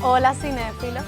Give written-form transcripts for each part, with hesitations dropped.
Hola cinéfilo.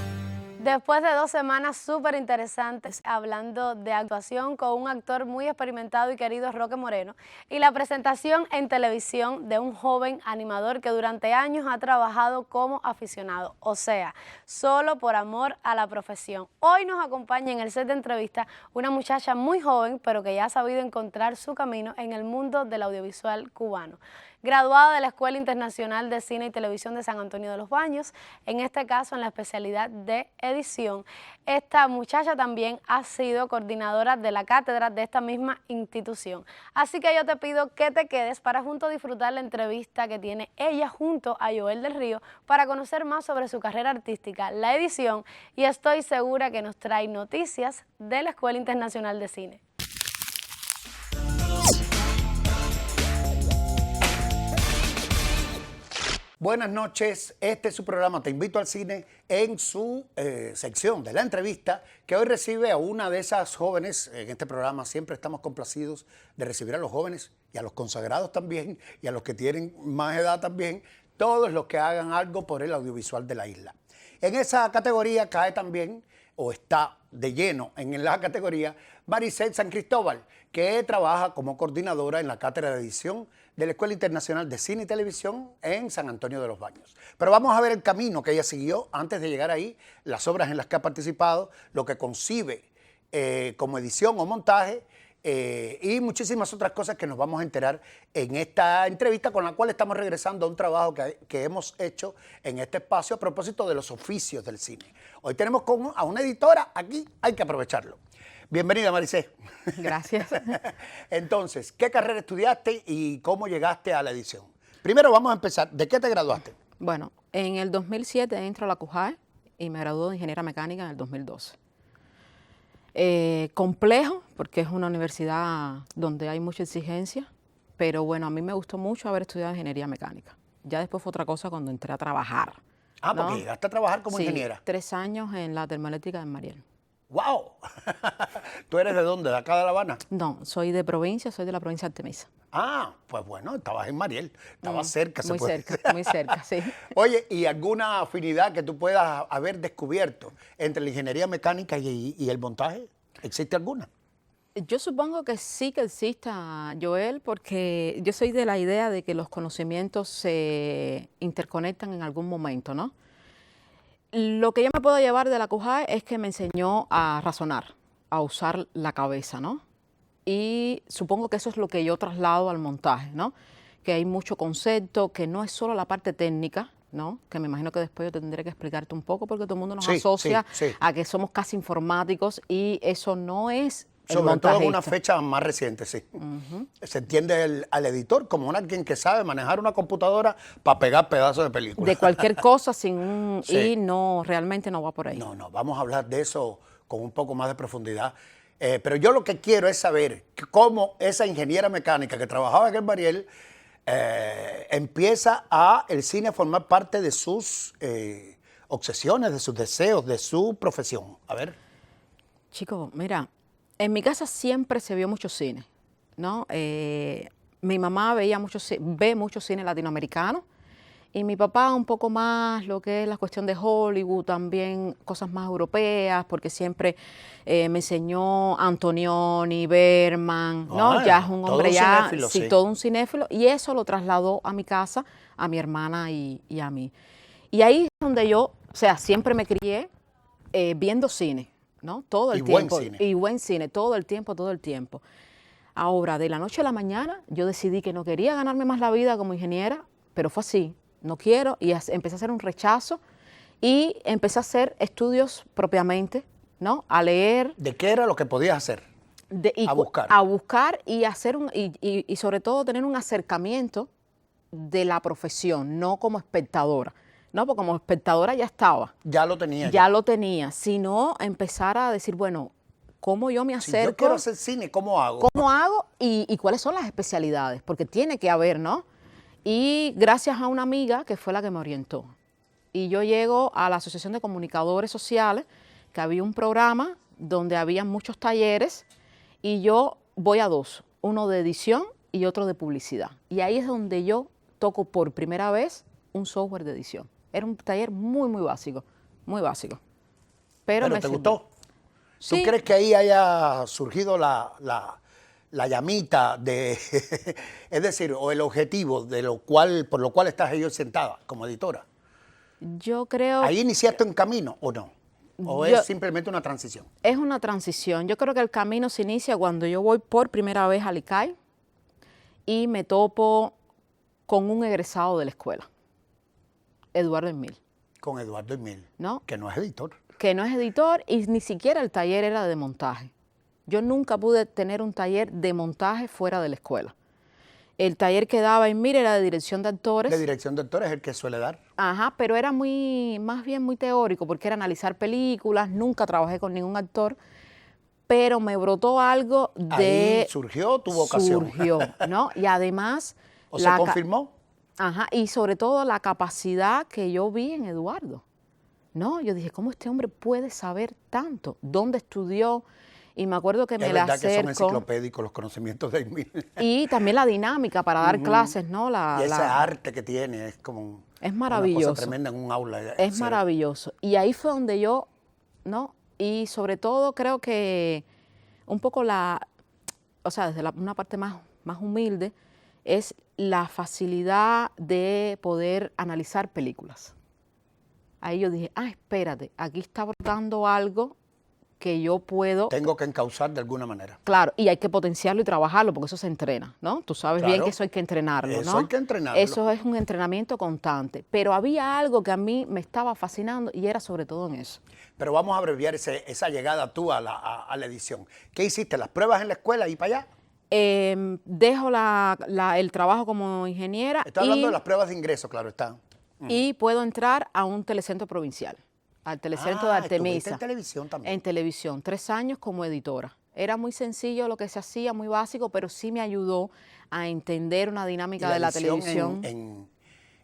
Después de 2 semanas súper interesantes hablando de actuación con un actor muy experimentado y querido, Roque Moreno, y la presentación en televisión de un joven animador que durante años ha trabajado como aficionado, o sea, solo por amor a la profesión. Hoy nos acompaña en el set de entrevista una muchacha muy joven, pero que ya ha sabido encontrar su camino en el mundo del audiovisual cubano. Graduada de la Escuela Internacional de Cine y Televisión de San Antonio de los Baños, en este caso en la especialidad de edición. Esta muchacha también ha sido coordinadora de la cátedra de esta misma institución. Así que yo te pido que te quedes para juntos disfrutar la entrevista que tiene ella junto a Joel del Río para conocer más sobre su carrera artística, la edición, y estoy segura que nos trae noticias de la Escuela Internacional de Cine. Buenas noches, este es su programa Te Invito al Cine en su sección de la entrevista, que hoy recibe a una de esas jóvenes. En este programa siempre estamos complacidos de recibir a los jóvenes y a los consagrados también y a los que tienen más edad también, todos los que hagan algo por el audiovisual de la isla. En esa categoría cae también, o está de lleno en la categoría, Maricel San Cristóbal, que trabaja como coordinadora en la cátedra de edición de la Escuela Internacional de Cine y Televisión en San Antonio de los Baños. Pero vamos a ver el camino que ella siguió antes de llegar ahí, las obras en las que ha participado, lo que concibe como edición o montaje, y muchísimas otras cosas que nos vamos a enterar en esta entrevista, con la cual estamos regresando a un trabajo que hemos hecho en este espacio a propósito de los oficios del cine. Hoy tenemos a una editora aquí, hay que aprovecharlo. Bienvenida, Maricel. Gracias. Entonces, ¿qué carrera estudiaste y cómo llegaste a la edición? Primero vamos a empezar, ¿de qué te graduaste? Bueno, en el 2007 entro a la CUJAE y me graduó de Ingeniera Mecánica en el 2012. Complejo, porque es una universidad donde hay mucha exigencia, pero bueno, a mí me gustó mucho haber estudiado Ingeniería Mecánica. Ya después fue otra cosa cuando entré a trabajar. Ah, porque llegaste a trabajar como ingeniera. 3 años en la termoeléctrica de Mariel. ¡Wow! ¿Tú eres de dónde? ¿De acá de La Habana? No, soy de provincia, soy de la provincia de Artemisa. Ah, pues bueno, estabas en Mariel, estabas cerca, se puede decir. Muy cerca, sí. Oye, ¿y alguna afinidad que tú puedas haber descubierto entre la ingeniería mecánica y el montaje? ¿Existe alguna? Yo supongo que sí que exista, Joel, porque yo soy de la idea de que los conocimientos se interconectan en algún momento, ¿no? Lo que yo me puedo llevar de la CUJAE es que me enseñó a razonar, a usar la cabeza, ¿no? Y supongo que eso es lo que yo traslado al montaje, ¿no? Que hay mucho concepto, que no es solo la parte técnica, ¿no? Que me imagino que después yo tendré que explicarte un poco porque todo el mundo nos asocia a que somos casi informáticos y eso no es el Sobre todo en una montajista. fecha más reciente, sí. Se entiende al editor como alguien que sabe manejar una computadora para pegar pedazos de película. De cualquier cosa sin un Sí. y no, realmente no va por ahí. No, vamos a hablar de eso con un poco más de profundidad. Pero yo lo que quiero es saber cómo esa ingeniera mecánica que trabajaba en el Mariel empieza el cine a formar parte de sus obsesiones, de sus deseos, de su profesión. A ver. Chico, mira, en mi casa siempre se vio mucho cine, ¿no? Mi mamá ve mucho cine latinoamericano Y mi papá un poco más lo que es la cuestión de Hollywood, también cosas más europeas, porque siempre me enseñó Antonioni, Bergman, ¿no? Ah, Ya es un todo hombre un ya, cinéfilo, sí, sí. todo un cinéfilo, y eso lo trasladó a mi casa, a mi hermana y a mí. Y ahí es donde yo, o sea, siempre me crié viendo cine, ¿no? Todo el Y buen tiempo. cine. Y buen cine, todo el tiempo, todo el tiempo. Ahora, de la noche a la mañana, yo decidí que no quería ganarme más la vida como ingeniera, pero fue así, no quiero, y empecé a hacer un rechazo y empecé a hacer estudios propiamente, ¿no? A leer, ¿De qué era lo que podías hacer? A buscar. a buscar y hacer y sobre todo tener un acercamiento de la profesión, no como espectadora, ¿no? Porque como espectadora ya estaba, Ya lo tenía. ya lo tenía, sino empezar a decir, bueno, ¿cómo yo me Si yo acerco? quiero hacer cine, ¿cómo hago? ¿Cómo hago y cuáles son las especialidades? Porque tiene que haber, ¿no? Y gracias a una amiga que fue la que me orientó. Y yo llego a la Asociación de Comunicadores Sociales, que había un programa donde había muchos talleres, y yo voy a dos, uno de edición y otro de publicidad. Y ahí es donde yo toco por primera vez un software de edición. Era un taller muy, muy básico, muy básico. Pero me ¿Te sirvió. gustó? Sí. ¿Tú crees que ahí haya surgido la llamita de, es decir, o el objetivo de lo cual, por lo cual estás ahí hoy sentada como editora? Yo creo ¿Ahí iniciaste un camino o no? ¿O Yo- es simplemente una transición? es una transición. Yo creo que el camino se inicia cuando yo voy por primera vez al ICAI y me topo con un egresado de la escuela, Eduardo Emil, Con Eduardo Emil, ¿no? que no es editor. Que no es editor y ni siquiera el taller era de montaje. Yo nunca pude tener un taller de montaje fuera de la escuela. El taller que daba Emil era de dirección de actores. De dirección de actores es el que suele dar. Ajá, pero era más bien muy teórico, porque era analizar películas, nunca trabajé con ningún actor, pero me brotó algo de... Ahí surgió tu vocación. Surgió, ¿no? Y además... ¿O se la ca- confirmó? Ajá, y sobre todo la capacidad que yo vi en Eduardo, ¿no? Yo dije, ¿cómo este hombre puede saber tanto? ¿Dónde estudió? Y me acuerdo que me Es le verdad que son acerco. enciclopédicos los conocimientos de Emil. Y también la dinámica para dar clases, ¿no? Y ese arte que tiene es como Es una maravilloso. cosa tremenda en un aula. Es Sí. maravilloso. Y ahí fue donde yo, ¿no? Y sobre todo creo que un poco o sea, desde una parte más humilde, es la facilidad de poder analizar películas. Ahí yo dije, espérate, aquí está brotando algo que yo puedo... Tengo que encauzar de alguna manera. Claro, y hay que potenciarlo y trabajarlo, porque eso se entrena, ¿no? Tú sabes bien Claro. que eso hay que entrenarlo, ¿no? Eso hay que entrenarlo. Eso es un entrenamiento constante. Pero había algo que a mí me estaba fascinando y era sobre todo en eso. Pero vamos a abreviar esa llegada tú a la edición. ¿Qué hiciste? ¿Las pruebas en la escuela y para allá? Dejo el trabajo como ingeniera Estoy hablando de las pruebas de ingreso, claro está. y puedo entrar a un telecentro provincial, al telecentro de Estuviste Artemisa. en televisión también. En televisión, 3 años como editora. Era muy sencillo lo que se hacía, muy básico, pero sí me ayudó a entender una Y dinámica de la edición televisión.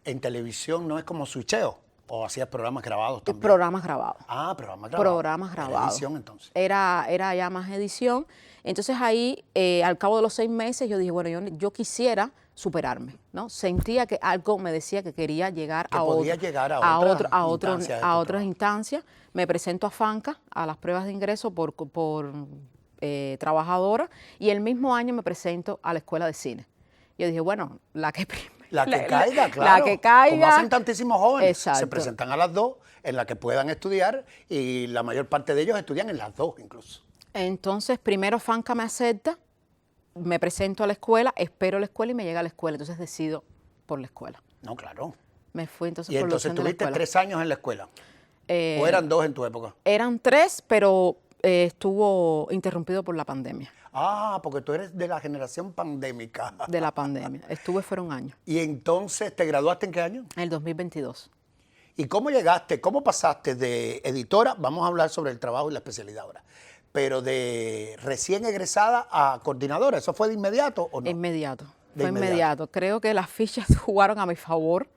en televisión no es como switcheo, o hacías programas grabados también. Programas grabados. Programas grabados. Programas Era grabados. edición entonces. Era ya más edición. Entonces ahí, al cabo de los 6 meses, yo dije, bueno, yo quisiera superarme, ¿no? Sentía que algo me decía que quería llegar Que a podía otro, llegar a otras instancias de tu a otras trabajo. instancias. Me presento a FANCA, a las pruebas de ingreso por trabajadora, y el mismo año me presento a la escuela de cine. Yo dije, bueno, la que Caiga, claro. La que caiga. Como hacen tantísimos jóvenes. Se Exacto. presentan a las dos, en la que puedan estudiar, y la mayor parte de ellos estudian en las dos incluso. Entonces, primero FANCA me acepta, me presento a la escuela, espero la escuela y me llega a la escuela. Entonces decido por la escuela. No, claro. Me fui entonces Y por la entonces opción de la tuviste escuela. 3 años en la escuela. ¿O eran 2 en tu época? Eran 3, pero estuvo interrumpido por la pandemia. Porque tú eres de la generación pandémica. De la pandemia. Fueron años. Y entonces, ¿te graduaste en qué año? En el 2022. ¿Y cómo llegaste, cómo pasaste de editora, vamos a hablar sobre el trabajo y la especialidad ahora, pero de recién egresada a coordinadora, ¿eso fue de inmediato o no? Inmediato. De Fue inmediato. inmediato. Creo que las fichas jugaron a mi favor.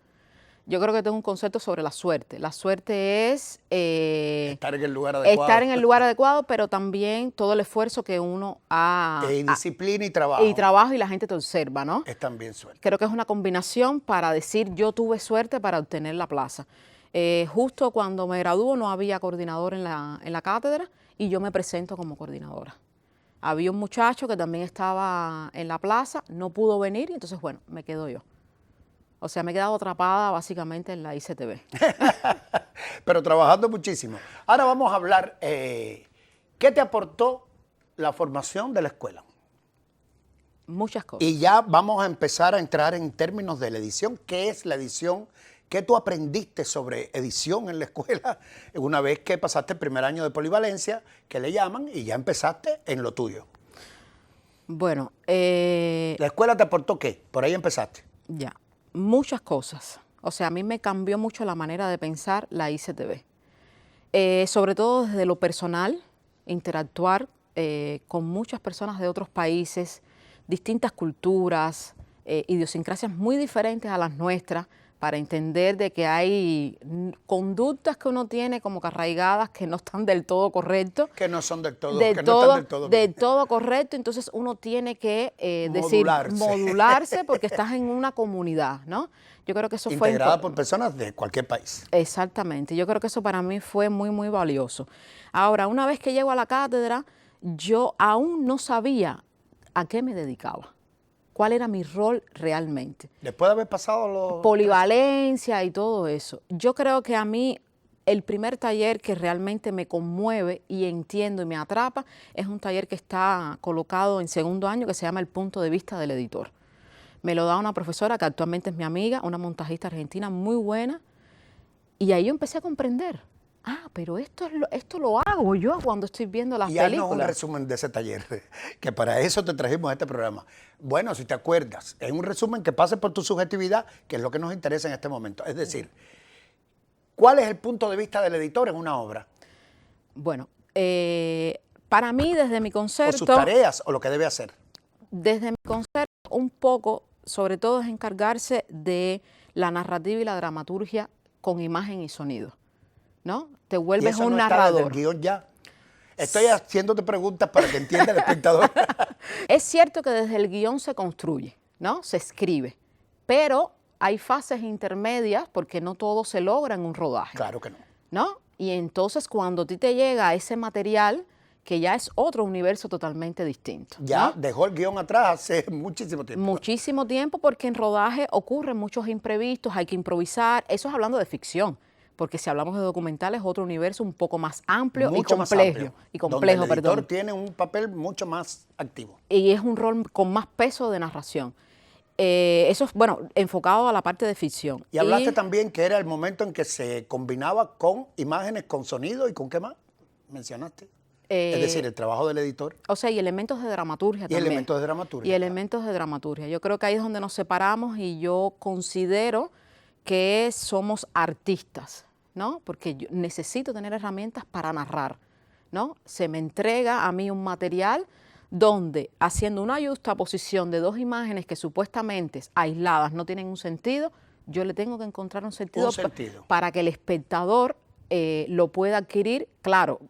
Yo creo que tengo un concepto sobre la suerte. La suerte es Estar en el lugar adecuado. estar en el lugar adecuado, pero también todo el esfuerzo que uno ha... disciplina y trabajo. Y trabajo y la gente te observa, ¿no? Es también suerte. Creo que es una combinación para decir yo tuve suerte para obtener la plaza. Justo cuando me gradúo no había coordinador en la cátedra y yo me presento como coordinadora. Había un muchacho que también estaba en la plaza, no pudo venir y entonces, bueno, me quedo yo. O sea, me he quedado atrapada básicamente en la ICTV. Pero trabajando muchísimo. Ahora vamos a hablar, ¿qué te aportó la formación de la escuela? Muchas cosas. Y ya vamos a empezar a entrar en términos de la edición. ¿Qué es la edición? ¿Qué tú aprendiste sobre edición en la escuela una vez que pasaste el primer año de polivalencia, que le llaman, y ya empezaste en lo tuyo? Bueno, ¿La escuela te aportó qué? Por ahí empezaste. ya, muchas cosas. O sea, a mí me cambió mucho la manera de pensar la ICTV. Sobre todo desde lo personal, interactuar con muchas personas de otros países, distintas culturas, idiosincrasias muy diferentes a las nuestras, para entender de que hay conductas que uno tiene como que arraigadas que no están del todo correctos. Que no son del todo, que no están del todo bien. Del todo correcto, entonces uno tiene que modularse porque estás en una comunidad, ¿no? Yo creo que eso fue... Integrada por personas de cualquier país. Exactamente, yo creo que eso para mí fue muy, muy valioso. Ahora, una vez que llego a la cátedra, yo aún no sabía a qué me dedicaba. ¿Cuál era mi rol realmente? Después de haber pasado los... Polivalencia y todo eso. Yo creo que a mí el primer taller que realmente me conmueve y entiendo y me atrapa es un taller que está colocado en segundo año que se llama El punto de vista del editor. Me lo da una profesora que actualmente es mi amiga, una montajista argentina muy buena, y ahí yo empecé a comprender. Ah, pero esto lo hago yo cuando estoy viendo las películas. Y haznos un resumen de ese taller, que para eso te trajimos a este programa. Bueno, si te acuerdas, es un resumen que pase por tu subjetividad, que es lo que nos interesa en este momento. Es decir, ¿cuál es el punto de vista del editor en una obra? Bueno, para mí desde mi concepto... O sus tareas, o lo que debe hacer. Desde mi concepto, un poco, sobre todo es encargarse de la narrativa y la dramaturgia con imagen y sonido. ¿No? Te vuelves un narrador. Está desde el guión ya. Estoy haciéndote preguntas para que entienda el espectador. Es cierto que desde el guión se construye, ¿no? Se escribe, pero hay fases intermedias porque no todo se logra en un rodaje. Claro que no. ¿No? Y entonces cuando a ti te llega ese material, que ya es otro universo totalmente distinto. Ya ¿no? dejó el guión atrás hace muchísimo tiempo. Muchísimo tiempo, porque en rodaje ocurren muchos imprevistos, hay que improvisar. Eso es hablando de ficción. Porque si hablamos de documentales, es otro universo un poco más amplio mucho y complejo. Donde el editor tiene un papel mucho más activo. Y es un rol con más peso de narración. Eso es, bueno, enfocado a la parte de ficción. Y hablaste también que era el momento en que se combinaba con imágenes, con sonido y con qué más mencionaste. Es decir, el trabajo del editor. O sea, y elementos de dramaturgia también. Y elementos de dramaturgia. Y elementos de dramaturgia. Yo creo que ahí es donde nos separamos y yo considero que somos artistas, ¿no? Porque yo necesito tener herramientas para narrar, ¿no? Se me entrega a mí un material donde, haciendo una juxtaposición de dos imágenes que supuestamente aisladas no tienen un sentido, yo le tengo que encontrar un sentido, para que el espectador lo pueda adquirir, claro,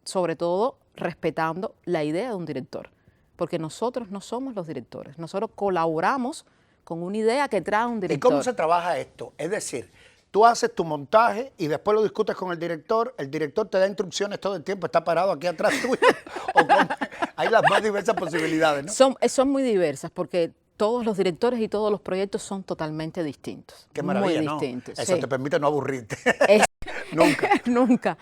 sobre todo respetando la idea de un director, porque nosotros no somos los directores, nosotros colaboramos con una idea que trae un director. ¿Y cómo se trabaja esto? Es decir, tú haces tu montaje y después lo discutes con el director te da instrucciones todo el tiempo, está parado aquí atrás tuyo. Hay las más diversas posibilidades, ¿no? Son muy diversas, porque todos los directores y todos los proyectos son totalmente distintos. Qué maravilla, muy ¿no? distintos. Eso sí. te permite no aburrirte. Nunca. Nunca.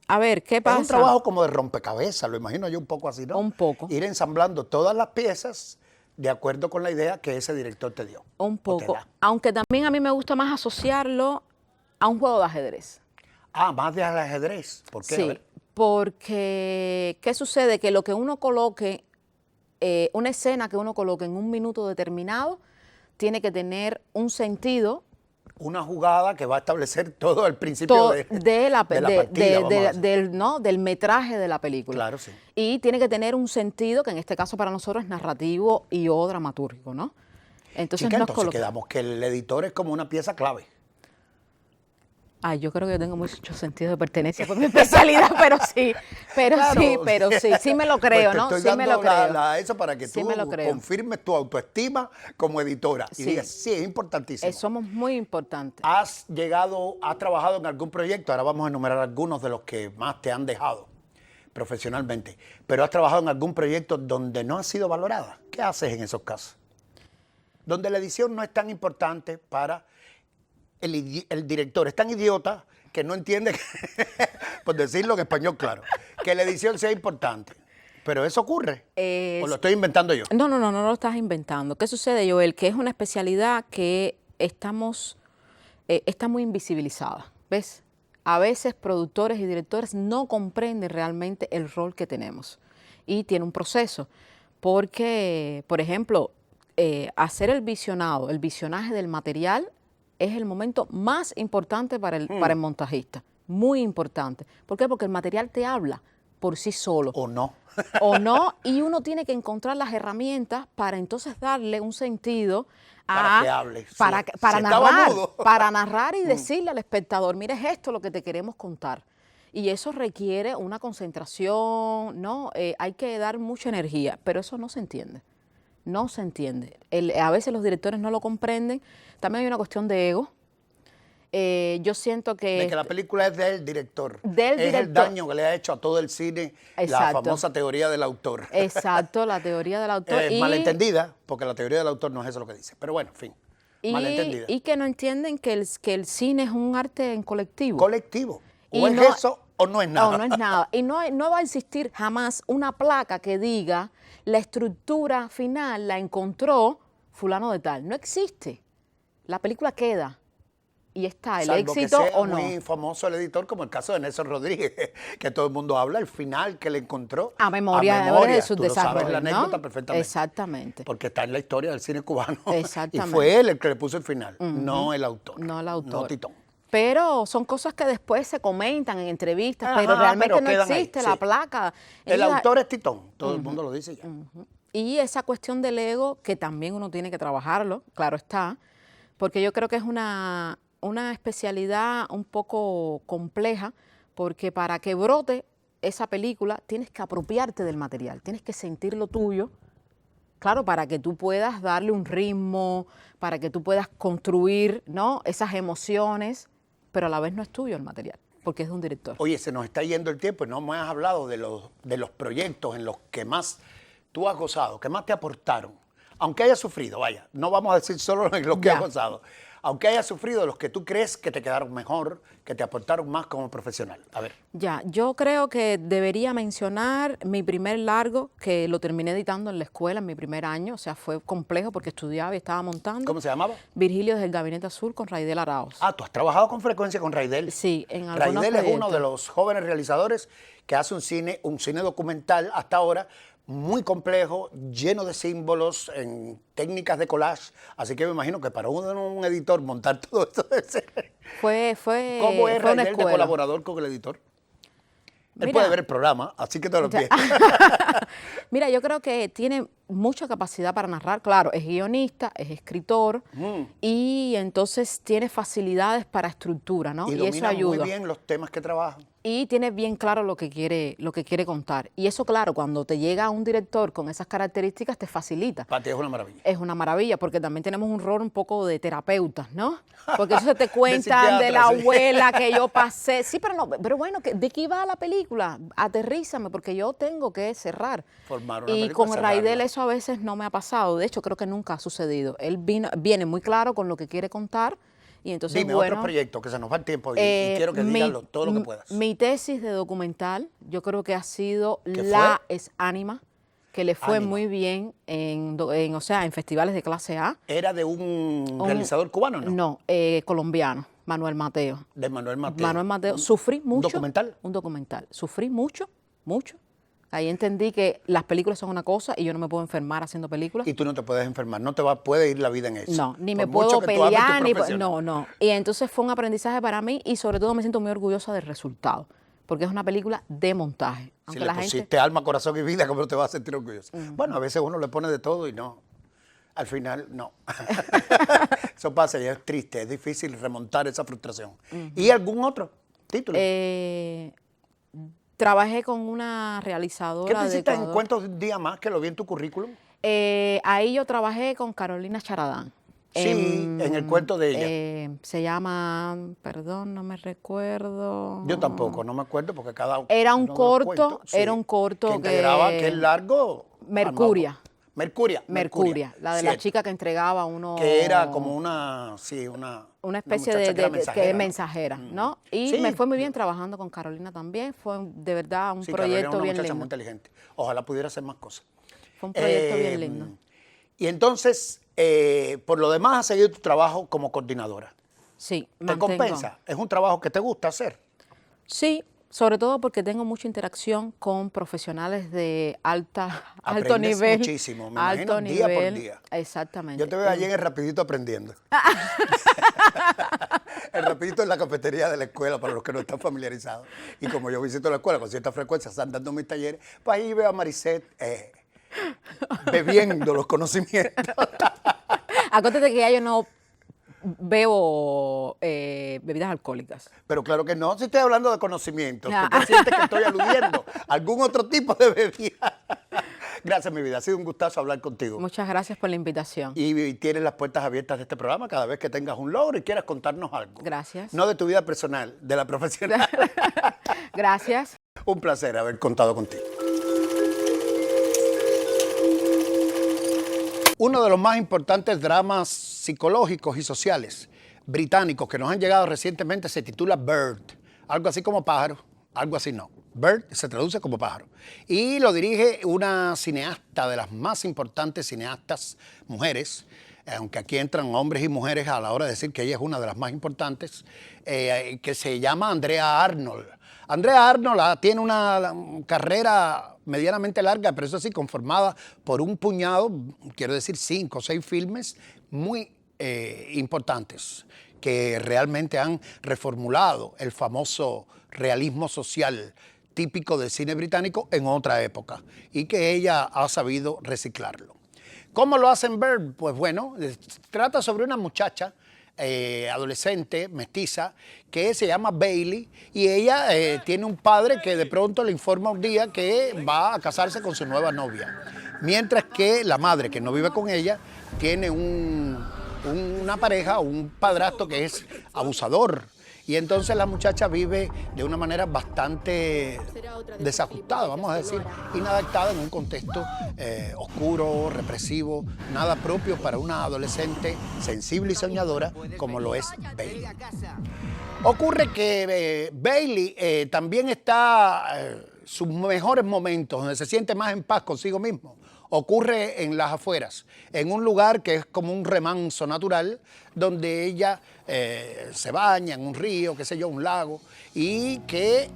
A ver, ¿qué pasa? Es un trabajo como de rompecabezas, lo imagino yo un poco así, ¿no? Un poco. Ir ensamblando todas las piezas de acuerdo con la idea que ese director te dio. Un poco. Aunque también a mí me gusta más asociarlo a un juego de ajedrez. Ah, más de ajedrez. ¿Por qué? Sí, porque ¿qué sucede? Que lo que uno coloque, una escena que uno coloque en un minuto determinado, tiene que tener un sentido. Una jugada que va a establecer todo el principio del metraje de la película. Claro, sí. Y tiene que tener un sentido que en este caso para nosotros es narrativo y o dramatúrgico, ¿no? Entonces Chica, nos entonces coloca- quedamos que el editor es como una pieza clave. Ay, yo creo que yo tengo mucho sentido de pertenencia por mi especialidad, pero sí me lo creo, Pues te ¿no? estoy Sí me dando lo creo. eso para que Sí tú me lo creo. confirmes tu autoestima como editora. Y Sí. digas, sí, es importantísimo. Somos muy importantes. ¿Has trabajado en algún proyecto? Ahora vamos a enumerar algunos de los que más te han dejado profesionalmente. Pero ¿has trabajado en algún proyecto donde no has sido valorada? ¿Qué haces en esos casos? Donde la edición no es tan importante para el director. Es tan idiota que no entiende, por decirlo en español claro, que la edición sea importante. Pero eso ocurre. ¿O lo estoy inventando yo? No lo estás inventando. ¿Qué sucede, Joel? Que es una especialidad que está muy invisibilizada, ¿ves? A veces productores y directores no comprenden realmente el rol que tenemos y tiene un proceso. Porque, por ejemplo, hacer el visionaje del material es el momento más importante para el montajista. Muy importante. ¿Por qué? Porque el material te habla por sí solo. ¿O no? O no, y uno tiene que encontrar las herramientas para entonces darle un sentido Para que hable. para Si estaba narrar, mudo. para narrar y decirle al espectador, mire, es esto lo que te queremos contar. Y eso requiere una concentración, ¿no? Hay que dar mucha energía, pero eso no se entiende. No se entiende. A veces los directores no lo comprenden. También hay una cuestión de ego. Yo siento que... De que la película es del director. Del es el director. daño que le ha hecho a todo el cine la Exacto. famosa teoría del autor. Exacto, la teoría del autor. Es malentendida, porque la teoría del autor no es eso lo que dice. Pero bueno, en fin, malentendida. Y que no entienden que el cine es un arte en colectivo. Colectivo. O Y es no- eso o no es nada. No, no es nada. Y no va a existir jamás una placa que diga la estructura final la encontró fulano de tal. No existe. La película queda. Y está el Salvo éxito que sea o no. muy famoso el editor, como el caso de Nelson Rodríguez, que todo el mundo habla, el final que le encontró. A memoria de sus Tú lo sabes desarrollos, la ¿no? anécdota perfectamente. Exactamente. Porque está en la historia del cine cubano. Exactamente. Y fue él el que le puso el final, no el autor. No el autor. No Titón. Pero son cosas que después se comentan en entrevistas, Ajá, pero realmente pero no quedan ahí, existe la sí. placa. El Ellos- autor es Titón, todo el mundo lo dice ya. Y esa cuestión del ego, que también uno tiene que trabajarlo, claro está, porque yo creo que es una especialidad un poco compleja, porque para que brote esa película tienes que apropiarte del material, tienes que sentir lo tuyo, claro, para que tú puedas darle un ritmo, para que tú puedas construir, ¿no?, esas emociones, pero a la vez no es tuyo el material, porque es de un director. Oye, se nos está yendo el tiempo y no me has hablado de los proyectos en los que más tú has gozado, que más te aportaron. Aunque hayas sufrido, vaya, no vamos a decir solo en los que Ya. has gozado. Aunque hayas sufrido, los que tú crees que te quedaron mejor, que te aportaron más como profesional. A ver. Ya, yo creo que debería mencionar mi primer largo, que lo terminé editando en la escuela en mi primer año, o sea, fue complejo porque estudiaba y estaba montando. ¿Cómo se llamaba? Virgilio desde el Gabinete Azul con Raidel Arauz. Ah, tú has trabajado con frecuencia con Raidel. Sí, en algunos Raidel es uno proyectos. de los jóvenes realizadores que hace un cine documental hasta ahora muy complejo, lleno de símbolos, en técnicas de collage. Así que me imagino que para un editor montar todo esto debe ser... Fue ¿Cómo es fue una Raidel de escuela. colaborador con el editor? Él Mira. puede ver el programa, así que te lo Ya. pido. Mira, yo creo que tiene mucha capacidad para narrar. Claro, es guionista, es escritor y entonces tiene facilidades para estructura, ¿no? Y Y eso domina ayuda. muy bien los temas que trabaja. Y tiene bien claro lo que quiere contar. Y eso, claro, cuando te llega un director con esas características, te facilita. Para ti es una maravilla. Es una maravilla, porque también tenemos un rol un poco de terapeutas, ¿no? Porque eso se te cuentan de psiquiatra, la sí. abuela que yo pasé. Sí, pero bueno, ¿de qué iba la película? Aterrízame, porque yo tengo que cerrar. Formar una Y película, con Raidel cerrarla. eso a veces no me ha pasado. De hecho, creo que nunca ha sucedido. Él viene muy claro con lo que quiere contar. Y entonces, Dime bueno, otros proyectos, que se nos va el tiempo y quiero que digas todo lo que puedas. Mi tesis de documental, yo creo que ha sido ¿Qué La fue? es Ánima, que le fue Ánima. muy bien o sea, en festivales de clase A. ¿Era de un realizador cubano o no? No, colombiano, Manuel Mateo. De Manuel Mateo. Manuel Mateo, sufrí mucho. documental? Un documental. Sufrí mucho, mucho. Ahí entendí que las películas son una cosa y yo no me puedo enfermar haciendo películas. Y tú no te puedes enfermar, no puede ir la vida en eso. No, ni Por me mucho puedo que tú ames tu pelear, profesión. no. Y entonces fue un aprendizaje para mí y sobre todo me siento muy orgullosa del resultado, porque es una película de montaje. Si Aunque le la pusiste gente... alma, corazón y vida, ¿cómo no te vas a sentir orgulloso? Bueno, a veces uno le pone de todo y no. Al final, no. Eso pasa y es triste, es difícil remontar esa frustración. ¿Y algún otro título? Trabajé con una ¿Qué realizadora tú de hiciste en Ecuador. Cuentos de un Día Más, que lo vi en tu currículum? Ahí yo trabajé con Carolina Charadán. Sí, en el cuento de ella. Se llama, perdón, no me recuerdo. Yo tampoco, no me acuerdo porque cada Era un uno de los corto, cuentos, sí, era un corto que integraba aquel largo. Mercuria. Mercuria, La de la chica que entregaba uno. que era como una Especie muchacha que era de mensajera, ¿no? mensajera, ¿no? Y Sí. me fue muy bien trabajando con Carolina también. Fue de verdad un Sí, Carolina era proyecto una bien muchacha muy lindo. inteligente. Ojalá pudiera hacer más cosas. Fue un proyecto bien lindo. Y entonces, por lo demás, has seguido tu trabajo como coordinadora. Sí, ¿Te mantengo. compensa? ¿Es un trabajo que te gusta hacer? Sí, sobre todo porque tengo mucha interacción con profesionales de alto Aprendes nivel. muchísimo, me alto imagino, día por nivel. día. Exactamente. Yo te veo allí en el Rapidito aprendiendo. El Rapidito es la cafetería de la escuela, para los que no están familiarizados. Y como yo visito la escuela con cierta frecuencia, están dando mis talleres, pues ahí veo a Maricet bebiendo los conocimientos. Acuérdate que ya yo no bebo bebidas alcohólicas. Pero claro que no, si estoy hablando de conocimientos. No. ¿Por qué sientes que estoy aludiendo a algún otro tipo de bebida? Gracias, mi vida. Ha sido un gustazo hablar contigo. Muchas gracias por la invitación. Y tienes las puertas abiertas de este programa cada vez que tengas un logro y quieras contarnos algo. Gracias. No de tu vida personal, de la profesional. Gracias. Un placer haber contado contigo. Uno de los más importantes dramas psicológicos y sociales británicos que nos han llegado recientemente se titula Bird, algo así como pájaro, algo así no. Bird se traduce como pájaro. Y lo dirige una cineasta de las más importantes cineastas mujeres, aunque aquí entran hombres y mujeres a la hora de decir que ella es una de las más importantes, que se llama Andrea Arnold. Andrea Arnold tiene una carrera medianamente larga, pero eso sí, conformada por un puñado, quiero decir 5 o 6 filmes muy importantes, que realmente han reformulado el famoso realismo social típico del cine británico en otra época y que ella ha sabido reciclarlo. ¿Cómo lo hacen Bird? Pues bueno, trata sobre una muchacha adolescente, mestiza, que se llama Bailey y ella tiene un padre que de pronto le informa un día que va a casarse con su nueva novia. Mientras que la madre, que no vive con ella, tiene una pareja, un padrastro que es abusador. Y entonces la muchacha vive de una manera bastante desajustada, vamos a decir, inadaptada en un contexto oscuro, represivo, nada propio para una adolescente sensible y soñadora como lo es Bailey. Ocurre que Bailey también está sus mejores momentos, donde se siente más en paz consigo mismo. Ocurre en las afueras, en un lugar que es como un remanso natural, donde ella se baña en un río, qué sé yo, un lago, y que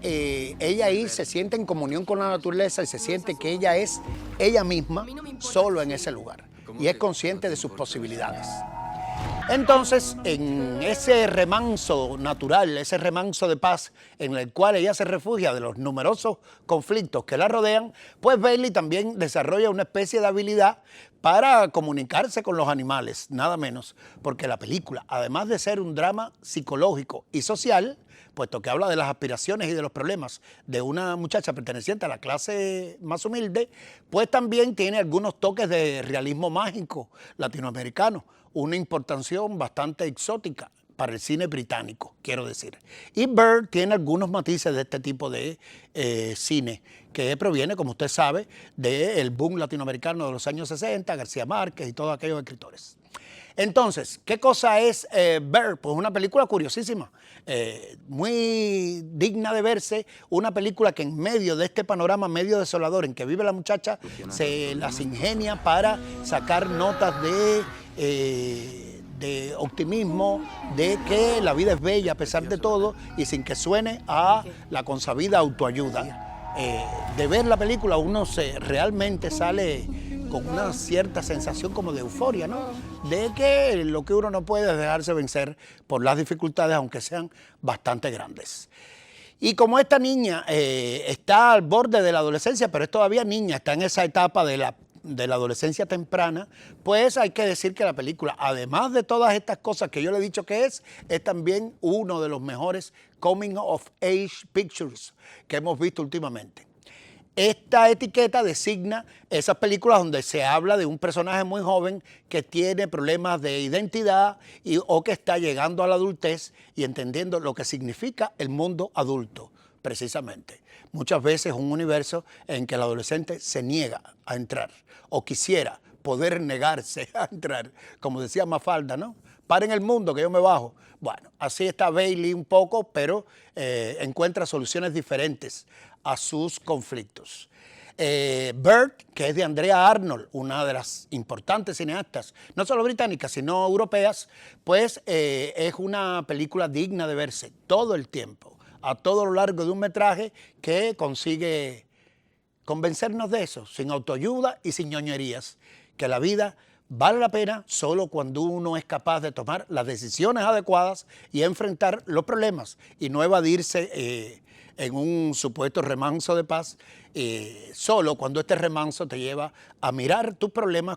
ella ahí se siente en comunión con la naturaleza y se siente que ella es ella misma solo en ese lugar y es consciente de sus posibilidades. Entonces, en ese remanso natural, ese remanso de paz en el cual ella se refugia de los numerosos conflictos que la rodean, pues Bailey también desarrolla una especie de habilidad para comunicarse con los animales, nada menos, porque la película, además de ser un drama psicológico y social, puesto que habla de las aspiraciones y de los problemas de una muchacha perteneciente a la clase más humilde, pues también tiene algunos toques de realismo mágico latinoamericano, una importación bastante exótica para el cine británico, quiero decir. Y Bird tiene algunos matices de este tipo de cine, que proviene, como usted sabe, del boom latinoamericano de los años 60, García Márquez y todos aquellos escritores. Entonces, ¿qué cosa es Bird? Pues una película curiosísima, muy digna de verse, una película que en medio de este panorama medio desolador en que vive la muchacha, se las ingenia para sacar notas de optimismo, de que la vida es bella a pesar de todo y sin que suene a la consabida autoayuda. De ver la película uno realmente sale con una cierta sensación como de euforia, ¿no? De que lo que uno no puede es dejarse vencer por las dificultades, aunque sean bastante grandes. Y como esta niña está al borde de la adolescencia, pero es todavía niña, está en esa etapa de la de la adolescencia temprana, pues hay que decir que la película, además de todas estas cosas que yo le he dicho que es también uno de los mejores coming of age pictures que hemos visto últimamente. Esta etiqueta designa esas películas donde se habla de un personaje muy joven que tiene problemas de identidad o que está llegando a la adultez y entendiendo lo que significa el mundo adulto, precisamente. Muchas veces un universo en que el adolescente se niega a entrar o quisiera poder negarse a entrar, como decía Mafalda, ¿no? Paren el mundo que yo me bajo. Bueno, así está Bailey un poco, pero encuentra soluciones diferentes a sus conflictos. Bird, que es de Andrea Arnold, una de las importantes cineastas, no solo británicas, sino europeas, pues es una película digna de verse todo el tiempo, a todo lo largo de un metraje que consigue convencernos de eso, sin autoayuda y sin ñoñerías, que la vida vale la pena solo cuando uno es capaz de tomar las decisiones adecuadas y enfrentar los problemas y no evadirse en un supuesto remanso de paz, solo cuando este remanso te lleva a mirar tus problemas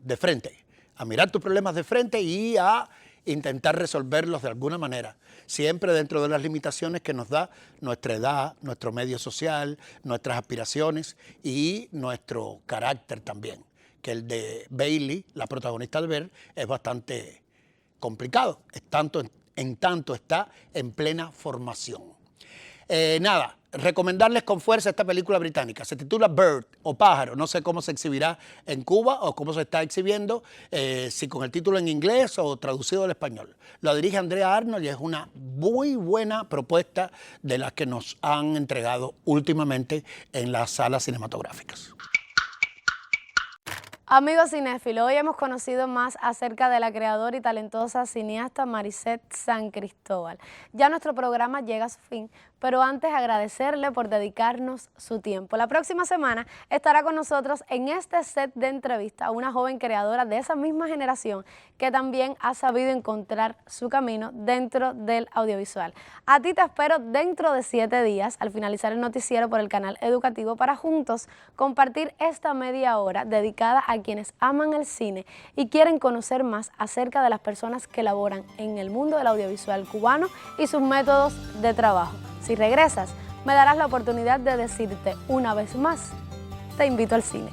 de frente, a mirar tus problemas de frente y a intentar resolverlos de alguna manera, siempre dentro de las limitaciones que nos da nuestra edad, nuestro medio social, nuestras aspiraciones y nuestro carácter también, que el de Bailey, la protagonista de Bird, es bastante complicado, en tanto está en plena formación. Nada, recomendarles con fuerza esta película británica. Se titula Bird o Pájaro. No sé cómo se exhibirá en Cuba o cómo se está exhibiendo, si con el título en inglés o traducido al español. La dirige Andrea Arnold y es una muy buena propuesta de las que nos han entregado últimamente en las salas cinematográficas. Amigos cinéfilos, hoy hemos conocido más acerca de la creadora y talentosa cineasta Maricet San Cristóbal. Ya nuestro programa llega a su fin, pero antes agradecerle por dedicarnos su tiempo. La próxima semana estará con nosotros en este set de entrevista una joven creadora de esa misma generación que también ha sabido encontrar su camino dentro del audiovisual. A ti te espero dentro de 7 días al finalizar el noticiero por el canal educativo para juntos compartir esta media hora dedicada a quienes aman el cine y quieren conocer más acerca de las personas que laboran en el mundo del audiovisual cubano y sus métodos de trabajo. Si regresas, me darás la oportunidad de decirte una vez más, te invito al cine.